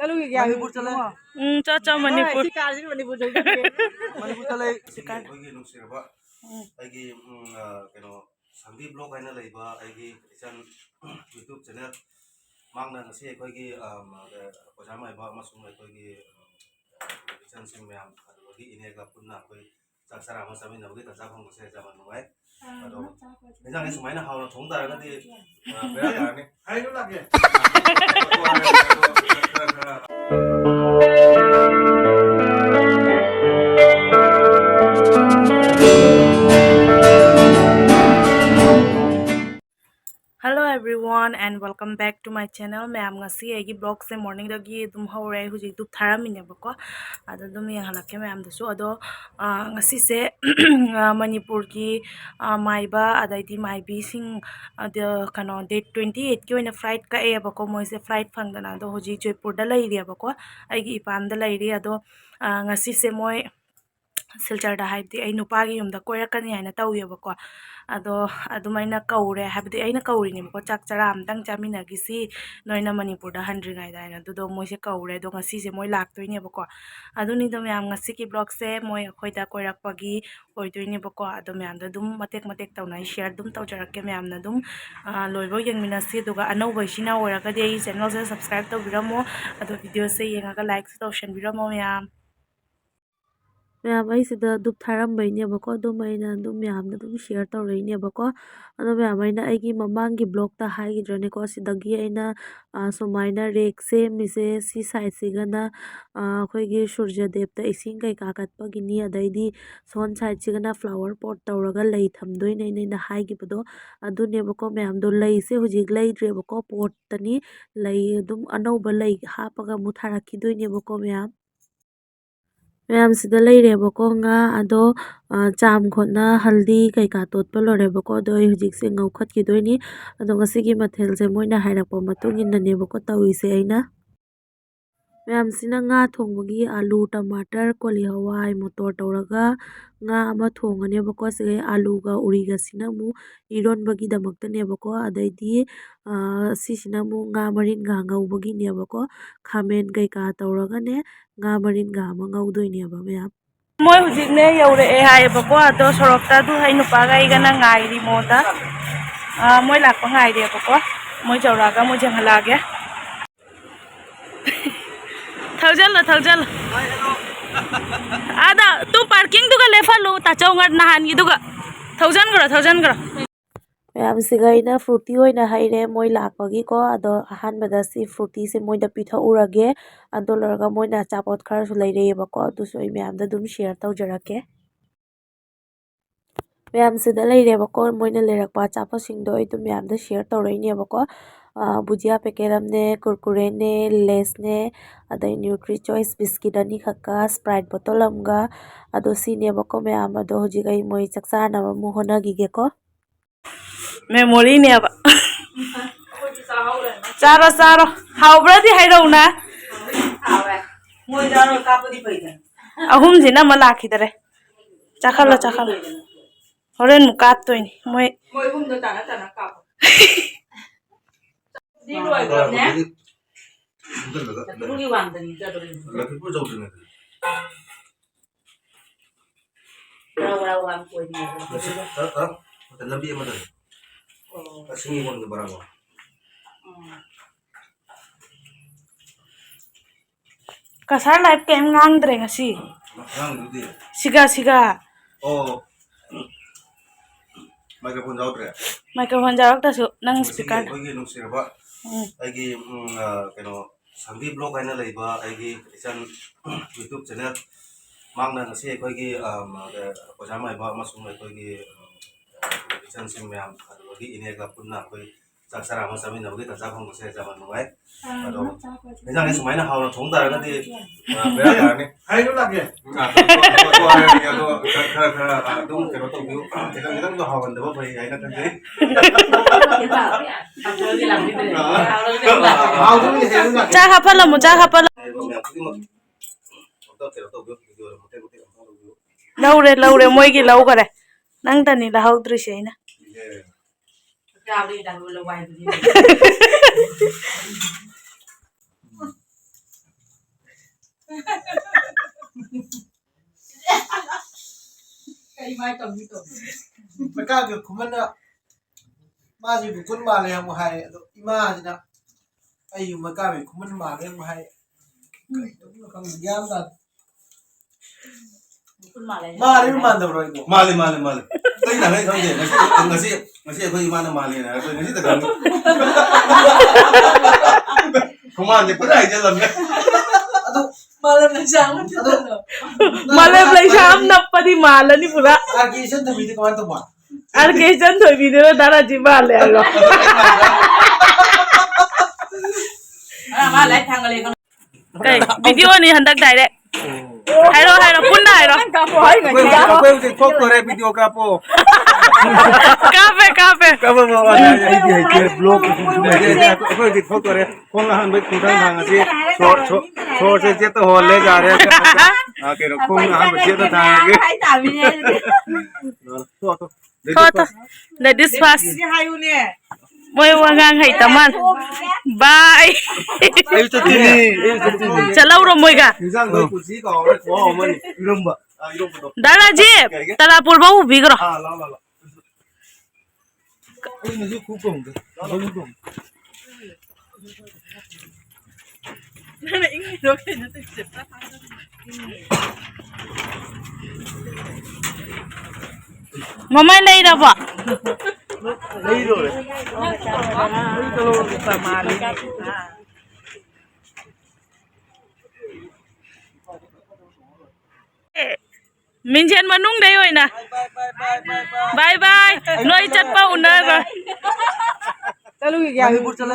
Manipur chale. Cha Manipur. Manipur chale. Koigi nungsiraba. Aigi Sangdi blog aina leiba aigi isan YouTube channel mangna ngasi koigi pajama iba masung koigi isan simyam adugi inega punna koi saksara masami nabugi tasakong ngasi zaman nungai. Ado nizang isumaina hauna thongdara ngati bera karani. Hai nu lagi. Hello everyone and welcome back to my channel. Ma'am ngasi agi blog se morning dagi dum hore huji dup tharamine bako ado dum yang halake ma'am dasu ado ngasi se Manipur ki maiba adaiti maibi sing the kano date 28 ki oina flight ka e bako moi se flight phangdana ado huji Jaipur da lai ri bako agi ipam da lai ri ado ngasi se moi Silchar da haibdi ai nupagi yumda koirakani haina tawiyabako ado adumaina kaure habdi aina kauri ni ko chak chara amtang chaminagisi noina Manipur da handringai da aina do moise kaure do ngasi se moi laktoini bako aduni do myam ngasi ki blog se moi khoida koirakpagi oidoini bako ado myam da dum matek tawnai share dum tawjarakke myam na dum loibo yengminasi duga anauba sina oragadi ai channel se subscribe tawbiramo ado video se yengaga like se tawshan biramo myam मैम दुप थारमबको मैम शेयर तौरनेबको मैम ममांग ब्लॉग हाईद्रनेको सूमायना रेक सेमीसे सी साइड अखोगी सूर्यदेव इसिंग कैका कटपगिनी अदैदी सोन साइड सिगना फ्लावर पॉट तौरगा लई थमदोइने हाईगिबदो अदुनेबको मैम दो लईसे हुजिक लईद्रेबको पॉटतनी लई अदुम अनौबा लई हापगा मुथारखिदोइनेबको मैम मैम सिदा लेरेबको nga ado cham khotna haldi kaika totpa lorebako ado hujik se ngaukhot ki doini ado ngasigi mathel se moina hairakpa matung in nanebako tawise aina मैम सिना nga thongbagi alu टमाटर कोली हवाई मोटर तौरगा nga ama thongane bako se alu ga uri ga sina mu iron bagi damakta ne bako adaidi si sina mu nga marin ga ngaubagi ne bako khamen kai ka tawraga ne nga marin ga ma ngaudoi ne ba ma'am moi hujik ne yaure e hai bako ado sorokta du hai nu paga igana ngai ri moda moi lakpa ngai re bako moi jawraga moi janghalage थौजल आदा तू parking दुगा लेफा लो ताचौंगर नहान की दुगा थौजन गरो ma'am सिगाइना Frooti होइना हाइरे मोय लाकपगी को अदो अहानबदा सी Frooti से मोयदा पिथा उरगे अदो लरगा मोयना चापत खर सु लैरे बको अदु सोय मैम दा दुम शेयर तौजरके मैम सिदा लैरे बको मोयना लेरकपा चापत सिंगदो इदु मैम दा शेयर तौरैने बको भुजिया पैकेट ने कुरकुरे ने लेस ने अदई न्यूट्री चॉइस बिस्किट अनि खक्का स्प्राइट बोतल अमगा अदो सीने बको मैम अदो हुजिगै मोय चक्सा ना मु होना गिगेको मेमोरी ने अब चारो हाउब्रादी हाइरौना हावे मोय जानो कापदी फैदा अहुम जिना म लाखिदरे चाखला होरेन मु कापतोइनी मोय हुमदो ताना काप Di luar gelapnya. Terus diwanten jatuh. Lagi pun jauh dengan. Rawan kue ni. Ada lebih yang mana? Kasih pun ke barang. Kasar live kem ngang dre ngasi. Ngang gitu ya. Siga. Oh. Microphone jauh dre. Microphone jauh tak su nang speaker. Koigi nungsiraba. Aigi Sangdi blog aina leiba aigi isan YouTube channel mangna ngasi koigi pajama iba masung koigi isan simyam adugi inega punna koi saksara masami nabugi tasakong ngasi zaman nungai ado nizang isumaina hauna thongdara ngati bera karani Hai nu lagi. dum kero tawbiu kita do hawan deba bai aina kan dei Cha hapala mu laure moi gi lau gare nang tani la haudri seina Mấy ca kiểu của mình ạ. Mà gì cũng quân bà này hàng hay, ima gì nè. Ai dùng mấy ca kiểu của mình bà này hàng hay. Đúng là không dám ta. Mà đi mà đâu rồi. Mali. Tôi là hay không gì, nasi aku imana mali na, tôi nasi tegang. Không ăn thì cứ đại cho lần. Malam lai sham nappa di mala ni pura. Arcation thì mình thì comment tụi Arcation thoi video dara ji male alo. Cái video này handak direct. Hai ro punna hai ro. Aku yang foto re video kapo. Kafe. mau ada ini blog. Aku yang foto re. Kong lahan baik kudang thang sih. So se jet hole जा रहे हैं. आके रखो lahan baik jet thang ke. Thôi, ladies first. Moi wangang hai taman. Bye. Ayo cuci. Chalo ro moi ga. Isang tôi cũng chỉ có cái khó mà mình lùm bợ. Dara ji, tara purba ubi gro. La. Ini juga kupung tuh. Kupung. Mama lai ra ba. Lấy rồi. Minjen manung dai oi na. Bye. Noi chat pa una ra. Manipur चले.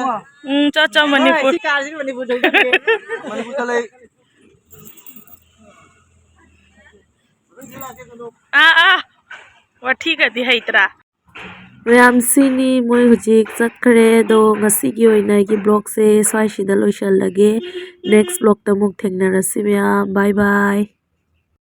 Cha Manipur. Manipur चले. Wa thik adi haitra. ꯃꯌꯥꯝꯁꯤꯅꯤ ꯃꯣꯏ ꯍꯧꯖꯤꯛ ꯆꯠꯈ꯭ꯔꯦ ꯑꯗꯣ ꯉꯁꯤꯒꯤ ꯑꯣꯏꯅ ꯑꯩꯒꯤ ꯕ꯭ꯂꯣꯒꯁꯦ ꯁ꯭ꯋꯥꯏꯁꯤꯗ ꯂꯣꯏꯁꯤꯜꯂꯒꯦ ꯅꯦꯛꯁ ꯕ꯭ꯂꯣꯒꯇ ꯑꯃꯨꯛ ꯊꯦꯡꯅꯔꯁꯤ ꯃꯌꯥꯝ ꯕꯥꯏ